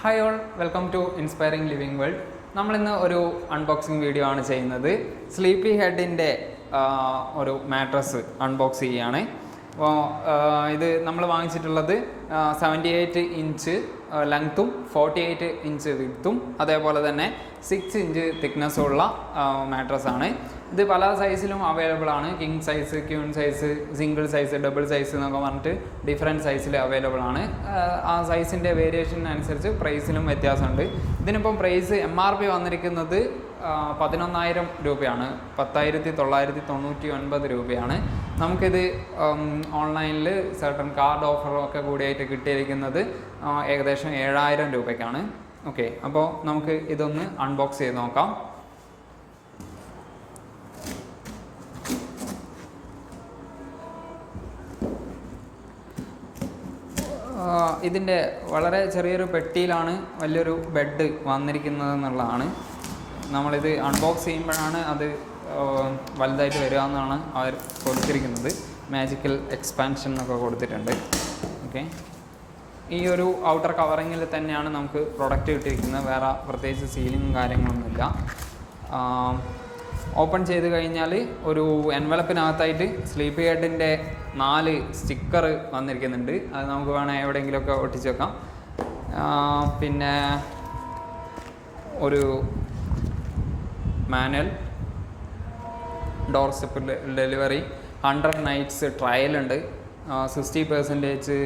Hi all, welcome to Inspiring Living World. നമ്മൾ ഇന്ന് ഒരു അൺബോക്സിംഗ് വീഡിയോ ആണ് ചെയ്യുന്നത്. സ്ലീപ്പി ഹെഡിൻ്റെ ഒരു മാട്രസ് അൺബോക്സ് ചെയ്യുകയാണ്. അപ്പോൾ ഇത് നമ്മൾ വാങ്ങിച്ചിട്ടുള്ളത് 78 ഇഞ്ച് ലെങ്ത്തും 48 ഇഞ്ച് വിഡ്ത്തും അതേപോലെ തന്നെ 6 ഇഞ്ച് തിക്നെസ്സുള്ള മാട്രസ്സാണ്. ഇത് പല സൈസിലും അവൈലബിൾ ആണ്. King size, queen size, single size, double size എന്നൊക്കെ പറഞ്ഞിട്ട് ഡിഫറെൻറ്റ് സൈസിൽ അവൈലബിൾ ആണ്. ആ സൈസിൻ്റെ വേരിയേഷൻ അനുസരിച്ച് പ്രൈസിലും വ്യത്യാസമുണ്ട്. ഇതിനിപ്പം പ്രൈസ് MRP വന്നിരിക്കുന്നത് 11,000 രൂപയാണ്, 10,999 രൂപയാണ്. നമുക്കിത് ഓൺലൈനിൽ സർട്ടൺ കാർഡ് ഓഫറൊക്കെ കൂടിയായിട്ട് കിട്ടിയിരിക്കുന്നത് ഏകദേശം 7,000 രൂപയ്ക്കാണ്. ഓക്കെ, അപ്പോൾ നമുക്ക് ഇതൊന്ന് അൺബോക്സ് ചെയ്ത് നോക്കാം. ഇതിൻ്റെ വളരെ ചെറിയൊരു പെട്ടിയിലാണ് വലിയൊരു ബെഡ് വന്നിരിക്കുന്നത് എന്നുള്ളതാണ്. നമ്മളിത് അൺബോക്സ് ചെയ്യുമ്പോഴാണ് അത് വലുതായിട്ട് വരിക എന്നാണ് അവർ കൊടുത്തിരിക്കുന്നത്. മാജിക്കൽ എക്സ്പാൻഷൻ എന്നൊക്കെ കൊടുത്തിട്ടുണ്ട്. ഓക്കെ, ഈ ഒരു ഔട്ടർ കവറിങ്ങിൽ തന്നെയാണ് നമുക്ക് പ്രൊഡക്റ്റ് കിട്ടിയിരിക്കുന്നത്. വേറെ പ്രത്യേകിച്ച് സീലിങ്ങും കാര്യങ്ങളൊന്നുമില്ല. ഓപ്പൺ ചെയ്ത് കഴിഞ്ഞാൽ ഒരു എൻവലപ്പിനകത്തായിട്ട് സ്ലീപ്പി ഹെഡിൻ്റെ 4 സ്റ്റിക്കർ വന്നിരിക്കുന്നുണ്ട്. അത് നമുക്ക് വേണമെങ്കിൽ എവിടെയെങ്കിലുമൊക്കെ ഒട്ടിച്ച് വെക്കാം. പിന്നെ ഒരു manual, door step delivery, 100 nights ട്രയലുണ്ട്, 60%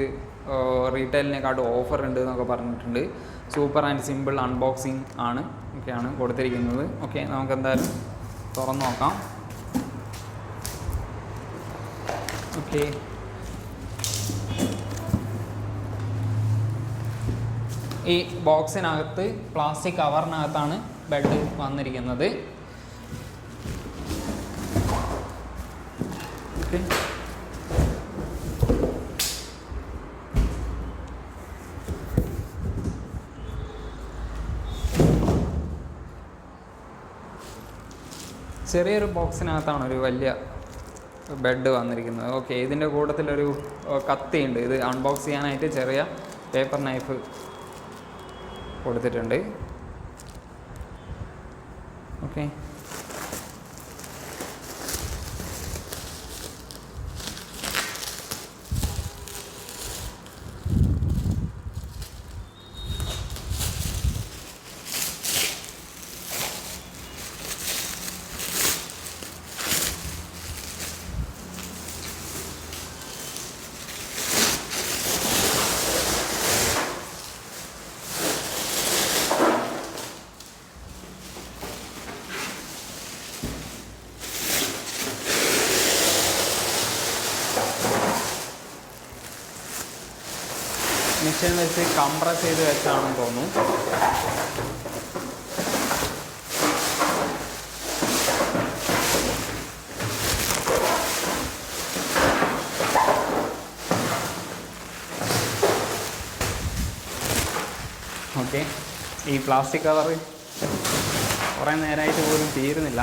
റീറ്റെയിലിനെക്കാട്ടും ഓഫർ ഉണ്ട് എന്നൊക്കെ പറഞ്ഞിട്ടുണ്ട്. സൂപ്പർ ആൻഡ് സിമ്പിൾ അൺബോക്സിങ് ആണ് ഒക്കെയാണ് കൊടുത്തിരിക്കുന്നത്. ഓക്കെ, നമുക്ക് എന്തായാലും തുറന്ന് നോക്കാം. ഓക്കെ, ഈ ബോക്സിനകത്ത് പ്ലാസ്റ്റിക് കവറിനകത്താണ് ബെഡ് വന്നിരിക്കുന്നത്. ഓക്കെ, ചെറിയൊരു ബോക്സിനകത്താണ് ഒരു വലിയ ബെഡ് വന്നിരിക്കുന്നത്. ഓക്കെ, ഇതിൻ്റെ കൂട്ടത്തിലൊരു കത്തിയുണ്ട്. ഇത് അൺബോക്സ് ചെയ്യാനായിട്ട് ചെറിയ പേപ്പർ നൈഫ് കൊടുത്തിട്ടുണ്ട്. ഓക്കെ, മിഷൻ വെച്ച് കംപ്രസ് ചെയ്ത് വെച്ചാണെന്ന് തോന്നുന്നു. ഓക്കെ, ഈ പ്ലാസ്റ്റിക് കവർ കുറേ നേരമായിട്ട് പോലും തീരുന്നില്ല.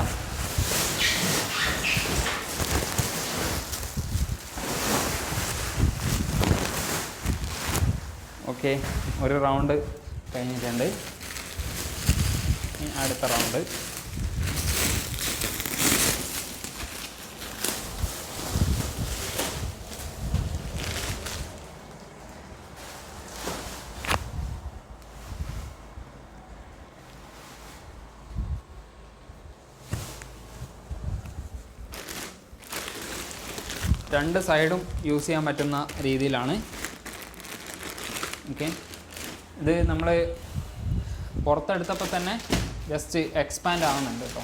ഓക്കെ, ഒരു റൗണ്ട് കഴിഞ്ഞിട്ടുണ്ട്. അടുത്ത റൗണ്ട്. രണ്ട് സൈഡും യൂസ് ചെയ്യാൻ പറ്റുന്ന രീതിയിലാണ്. ഓക്കെ, ഇത് നമ്മൾ പുറത്തെടുത്തപ്പോൾ തന്നെ ജസ്റ്റ് എക്സ്പാൻഡ് ആവുന്നുണ്ട് കേട്ടോ.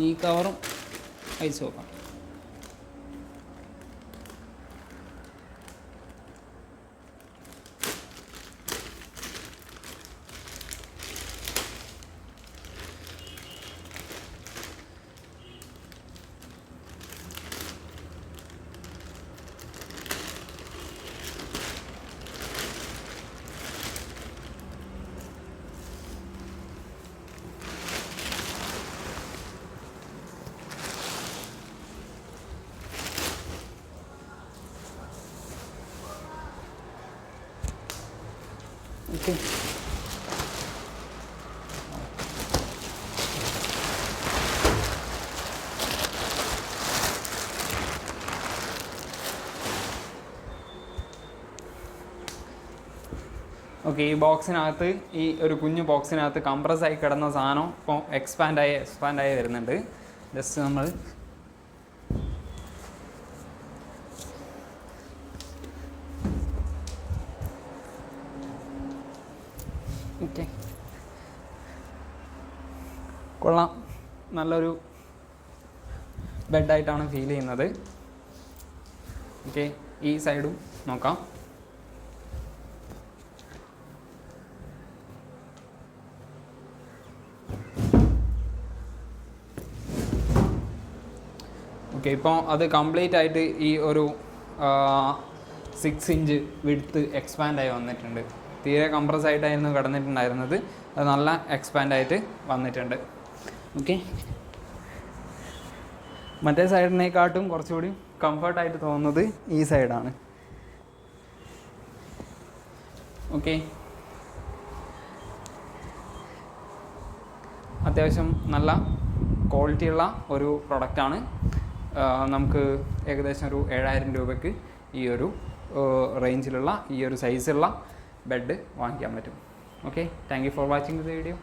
ഈ കവറും അയച്ചു നോക്കാം. ഓക്കെ. ഓക്കെ, ഈ ബോക്സിനകത്ത്, ഈ ഒരു കുഞ്ഞു ബോക്സിനകത്ത് കംപ്രസ്സായി കിടന്ന സാധനം ഇപ്പോൾ എക്സ്പാൻഡായി വരുന്നുണ്ട്. ജസ്റ്റ് നമ്മൾ ഓക്കെ, കൊള്ളാം, നല്ലൊരു ബെഡായിട്ടാണ് ഫീൽ ചെയ്യുന്നത്. ഓക്കെ, ഈ സൈഡും നോക്കാം. ഓക്കെ, ഇപ്പോൾ അത് കംപ്ലീറ്റ് ആയിട്ട് ഈ ഒരു 6 ഇഞ്ച് വിഡ്ത്ത് എക്സ്പാൻഡായി വന്നിട്ടുണ്ട്. തീരെ കംപ്രസ് ആയിട്ടായിരുന്നു കിടന്നിട്ടുണ്ടായിരുന്നത്, അത് നല്ല എക്സ്പാൻഡായിട്ട് വന്നിട്ടുണ്ട്. ഓക്കെ, മറ്റേ സൈഡിനെക്കാട്ടും കുറച്ചുകൂടി കംഫർട്ടായിട്ട് തോന്നുന്നത് ഈ സൈഡാണ്. ഓക്കെ, അത്യാവശ്യം നല്ല ക്വാളിറ്റിയുള്ള ഒരു പ്രൊഡക്റ്റാണ്. നമുക്ക് ഏകദേശം ഒരു 7000 രൂപയ്ക്ക് ഈ ഒരു റേഞ്ചിലുള്ള ഈ ഒരു സൈസുള്ള ബെഡ് വാങ്ങിക്കാൻ പറ്റും. Okay, thank you for watching the video.